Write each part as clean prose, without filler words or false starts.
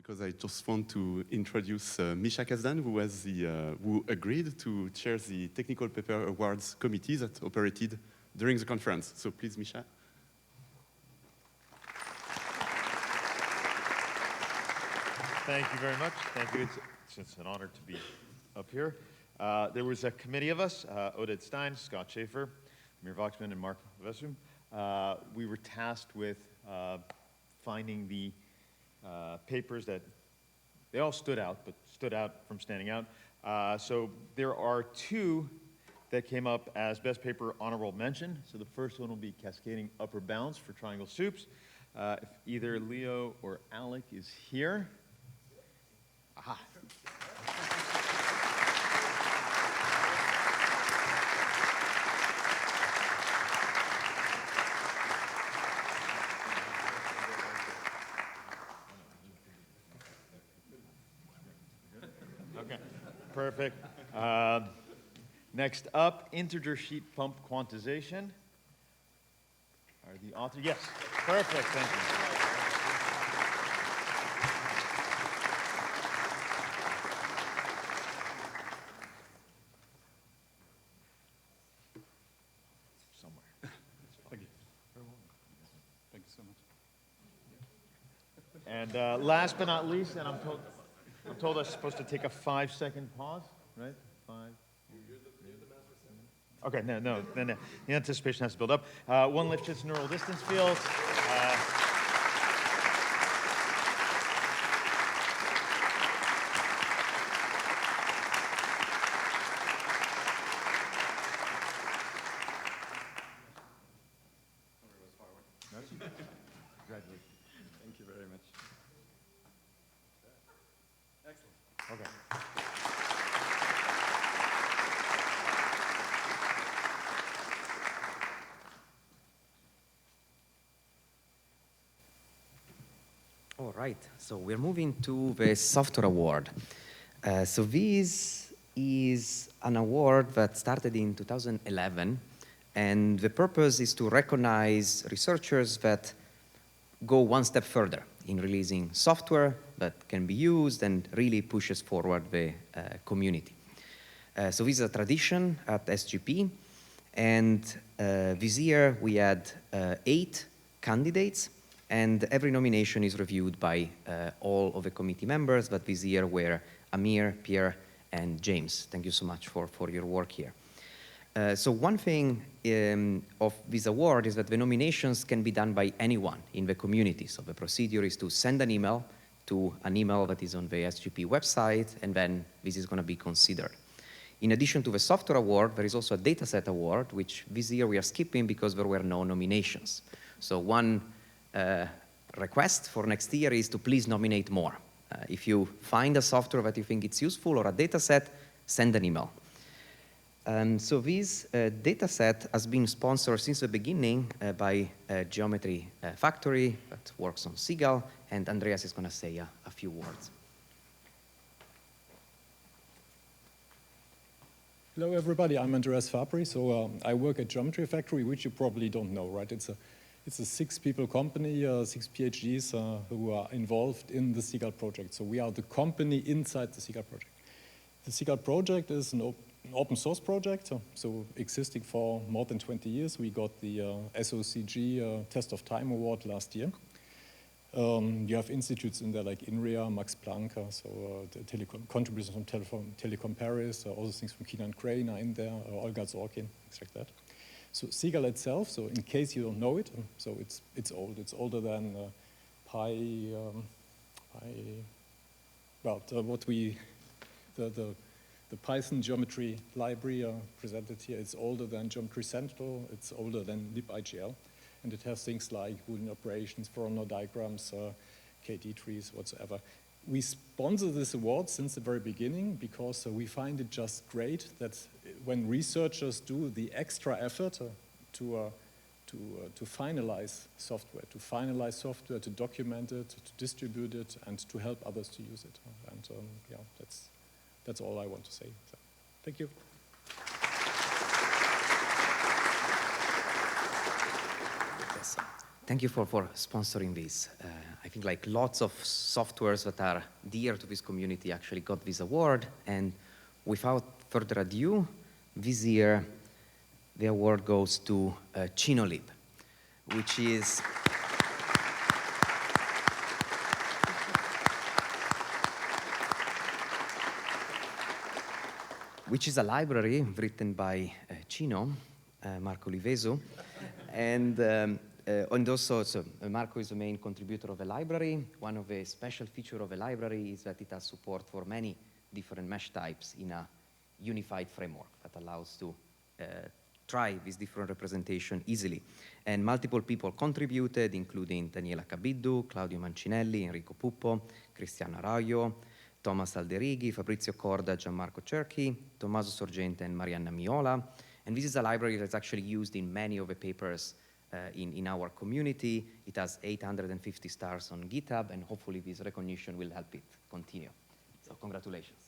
because I just want to introduce Misha Kazdan, who agreed to chair the Technical Paper Awards committee that operated during the conference. So please, Misha. Thank you very much. Thank you. It's an honor to be up here. There was a committee of us, Oded Stein, Scott Schaefer, Amir Voxman, and Mark Vesum. We were tasked with finding the papers that, they all stood out, but stood out from standing out. So there are two that came up as best paper honorable mention. So the first one will be Cascading Upper Bounds for Triangle Soups. If either Leo or Alec is here. Aha. Okay, perfect. Next up, integer sheet pump quantization. Are the author? Yes, perfect, thank you. And last but not least, and I'm told I'm supposed to take a 5-second pause, right? 5. Okay, no. The anticipation has to build up. One Lifshitz neural distance field. Congratulations. Thank you very much. Excellent. Okay. All right, so we're moving to the software award. So this is an award that started in 2011, and the purpose is to recognize researchers that go one step further in releasing software that can be used and really pushes forward the community. So this is a tradition at SGP, and this year we had 8 candidates, and every nomination is reviewed by all of the committee members, but this year were Amir, Pierre, and James. Thank you so much for your work here. So one thing of this award is that the nominations can be done by anyone in the community. So the procedure is to send an email to an email that is on the SGP website, and then this is going to be considered. In addition to the software award, there is also a dataset award, which this year we are skipping because there were no nominations. So one request for next year is to please nominate more. If you find a software that you think it's useful or a dataset, send an email. So this dataset has been sponsored since the beginning by Geometry Factory that works on Seagull, and Andreas is going to say a few words. Hello, everybody. I'm Andreas Fabri. So I work at Geometry Factory, which you probably don't know, right? It's a 6-people company, 6 PhDs who are involved in the Seagull project. So we are the company inside the Seagull project. The Seagull project is an open source project, so existing for more than 20 years. We got the SOCG Test of Time Award last year. You have institutes in there like INRIA, Max Planck, so contributions from Telecom Paris, also things from Keenan Crane are in there, Olga Zorkin, things like that. So Seagull itself, so in case you don't know it, so it's old. It's older than the Python geometry library presented here. It's older than Geometry Central. It's older than libIGL. And it has things like Boolean operations, Voronoi diagrams, KD trees, whatsoever. We sponsor this award since the very beginning because we find it just great that when researchers do the extra effort to finalize software, to document it, to distribute it, and to help others to use it. And yeah, that's all I want to say. So, thank you. Thank you for sponsoring this. I think like lots of softwares that are dear to this community actually got this award. And without further ado, this year, the award goes to Chinolib, which is a library written by Cino, Marco Liveso, and also, so Marco is the main contributor of the library. One of the special features of the library is that it has support for many different mesh types in a unified framework that allows to try this different representation easily. And multiple people contributed, including Daniela Cabiddu, Claudio Mancinelli, Enrico Puppo, Cristiano Arroyo, Thomas Alderighi, Fabrizio Corda, Gianmarco Cerchi, Tommaso Sorgente, and Marianna Miola. And this is a library that's actually used in many of the papers in our community. It has 850 stars on GitHub, and hopefully this recognition will help it continue. So congratulations.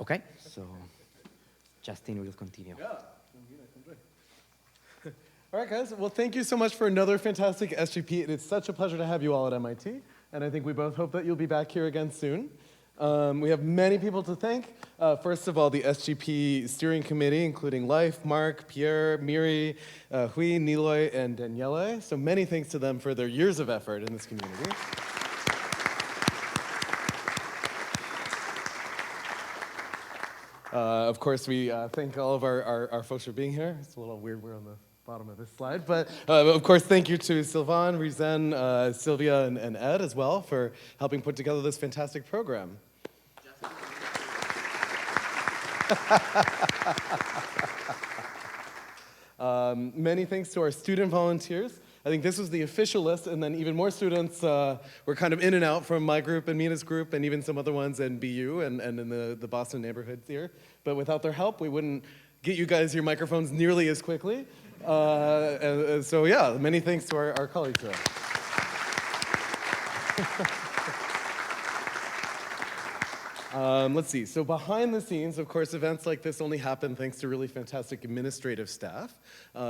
Okay, so Justin will continue. Yeah. All right, guys. Well, thank you so much for another fantastic SGP. It's such a pleasure to have you all at MIT, and I think we both hope that you'll be back here again soon. We have many people to thank. First of all, the SGP steering committee, including Leif, Mark, Pierre, Miri, Hui, Niloy, and Daniele. So many thanks to them for their years of effort in this community. Of course, we thank all of our folks for being here. It's a little weird we're on the bottom of this slide, but of course, thank you to Sylvain, Rizen, Sylvia, and Ed as well for helping put together this fantastic program. Many thanks to our student volunteers. I think this was the official list, and then even more students were kind of in and out from my group and Mina's group, and even some other ones in BU and in the Boston neighborhoods here. But without their help, we wouldn't get you guys your microphones nearly as quickly. So yeah, many thanks to our colleagues there. Let's see, so behind the scenes, of course, events like this only happen thanks to really fantastic administrative staff.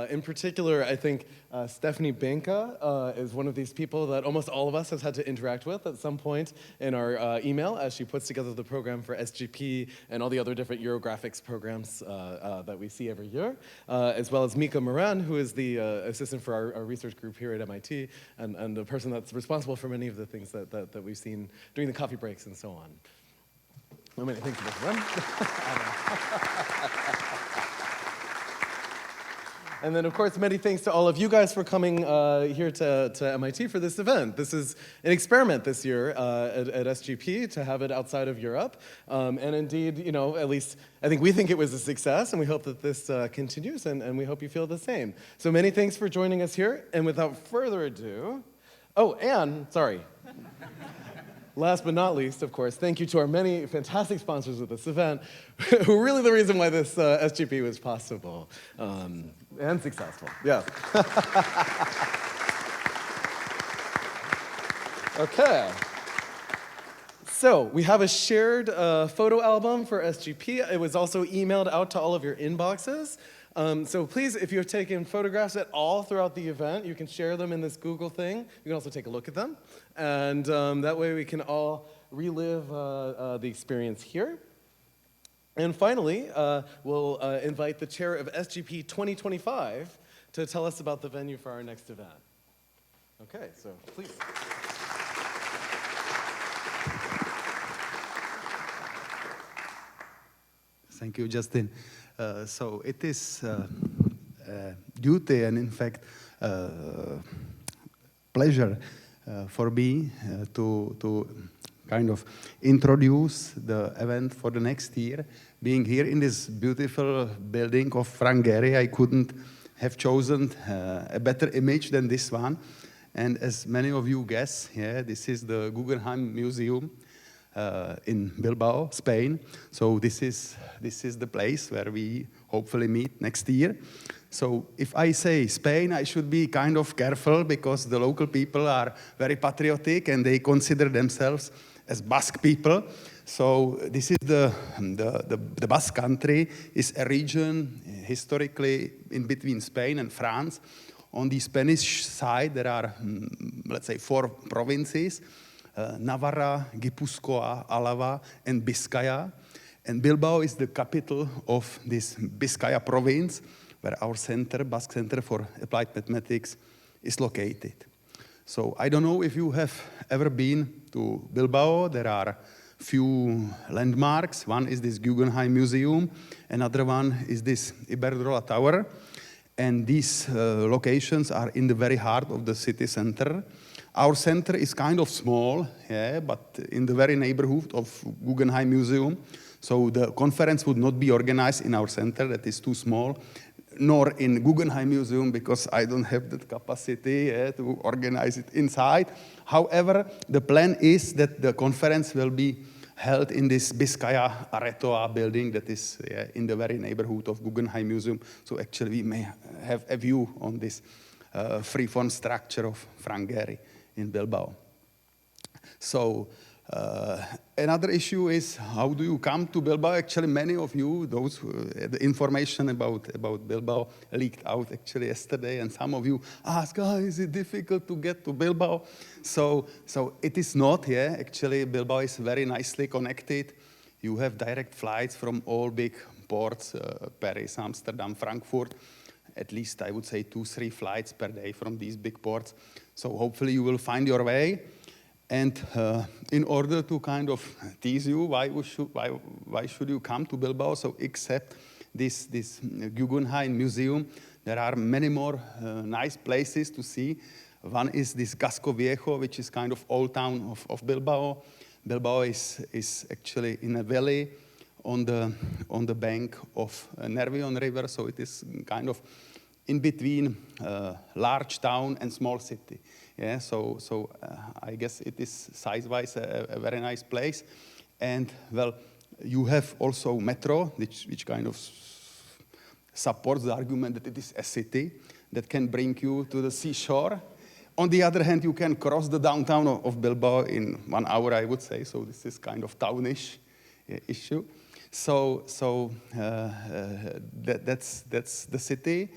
In particular, I think Stephanie Benka is one of these people that almost all of us has had to interact with at some point in our email as she puts together the program for SGP and all the other different Eurographics programs that we see every year, as well as Mika Moran, who is the assistant for our research group here at MIT, and the person that's responsible for many of the things that we've seen during the coffee breaks and so on. How many thanks to both of them? And then, of course, many thanks to all of you guys for coming here to MIT for this event. This is an experiment this year at SGP to have it outside of Europe. And indeed, you know, at least I think we think it was a success, and we hope that this continues, and we hope you feel the same. So many thanks for joining us here. And without further ado, oh, and, sorry. Last but not least, of course, thank you to our many fantastic sponsors of this event, who are really the reason why this SGP was possible and successful. Yeah. Okay. So we have a shared photo album for SGP. It was also emailed out to all of your inboxes. So please, if you've taken photographs at all throughout the event, you can share them in this Google thing. You can also take a look at them. And that way we can all relive the experience here. And finally, we'll invite the chair of SGP 2025 to tell us about the venue for our next event. Okay, so please. Thank you, Justin. So it is duty and, in fact, pleasure for me to kind of introduce the event for the next year. Being here in this beautiful building of Frank Gehry, I couldn't have chosen a better image than this one. And as many of you guess, yeah, this is the Guggenheim Museum in Bilbao, Spain. So this is the place where we hopefully meet next year. So if I say Spain, I should be kind of careful because the local people are very patriotic and they consider themselves as Basque people. So this is the Basque country is a region historically in between Spain and France. On the Spanish side, there are, let's say, 4 provinces, Navarra, Gipuzkoa, Álava, and Biscaya. And Bilbao is the capital of this Biscaya province, where our center, Basque Center for Applied Mathematics, is located. So I don't know if you have ever been to Bilbao. There are few landmarks. One is this Guggenheim Museum. Another one is this Iberdrola Tower. And these locations are in the very heart of the city center. Our center is kind of small, yeah, but in the very neighborhood of Guggenheim Museum. So the conference would not be organized in our center, that is too small, nor in Guggenheim Museum, because I don't have that capacity to organize it inside. However, the plan is that the conference will be held in this Biscaya Aretoa building that is in the very neighborhood of Guggenheim Museum. So actually we may have a view on this freeform structure of Frank Gehry in Bilbao. So another issue is, how do you come to Bilbao? Actually, many of you, those who, the information about Bilbao leaked out actually yesterday, and some of you ask, is it difficult to get to Bilbao? So it is not, yeah. Actually, Bilbao is very nicely connected. You have direct flights from all big ports, Paris, Amsterdam, Frankfurt. At least, I would say, 2-3 flights per day from these big ports. So hopefully you will find your way. And in order to kind of tease you, why should you come to Bilbao? So except this Guggenheim Museum, there are many more nice places to see. One is this Casco Viejo, which is kind of old town of Bilbao. Bilbao is actually in a valley on the bank of Nervion River, so it is kind of in between large town and small city. Yeah, so I guess it is size-wise a very nice place. And, well, you have also metro, which kind of supports the argument that it is a city that can bring you to the seashore. On the other hand, you can cross the downtown of Bilbao in 1 hour, I would say. So this is kind of townish issue. So that's the city.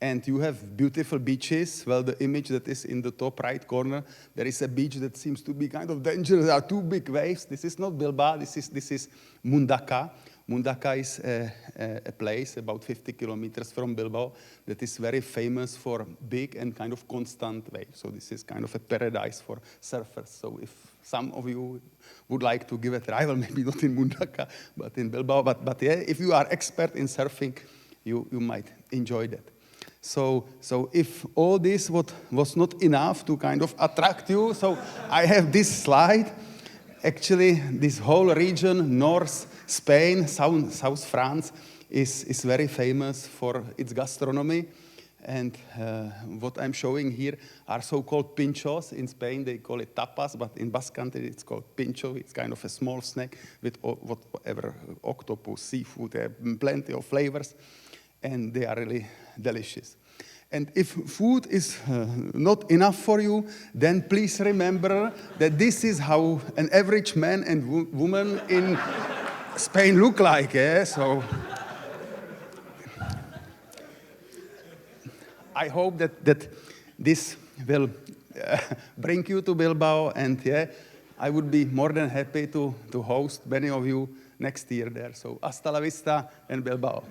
And you have beautiful beaches. Well, the image that is in the top right corner, there is a beach that seems to be kind of dangerous. There are 2 big waves. This is not Bilbao. This is Mundaka. Mundaka is a place about 50 kilometers from Bilbao that is very famous for big and kind of constant waves. So this is kind of a paradise for surfers. So if some of you would like to give a try, well, maybe not in Mundaka, but in Bilbao. But yeah, if you are expert in surfing, you might enjoy that. So if all this was not enough to kind of attract you, so I have this slide. Actually, this whole region, North Spain, South France, is very famous for its gastronomy. And what I'm showing here are so-called pinchos. In Spain, they call it tapas, but in Basque Country, it's called pincho. It's kind of a small snack with whatever, octopus, seafood, plenty of flavors. And they are really delicious. And if food is not enough for you, then please remember that this is how an average man and woman in Spain look like. Yeah? So I hope that this will bring you to Bilbao, and yeah, I would be more than happy to host many of you next year there. So hasta la vista and Bilbao.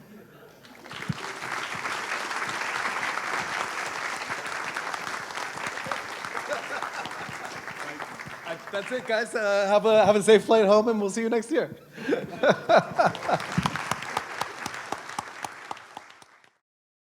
That's it, guys. Have a safe flight home, and we'll see you next year.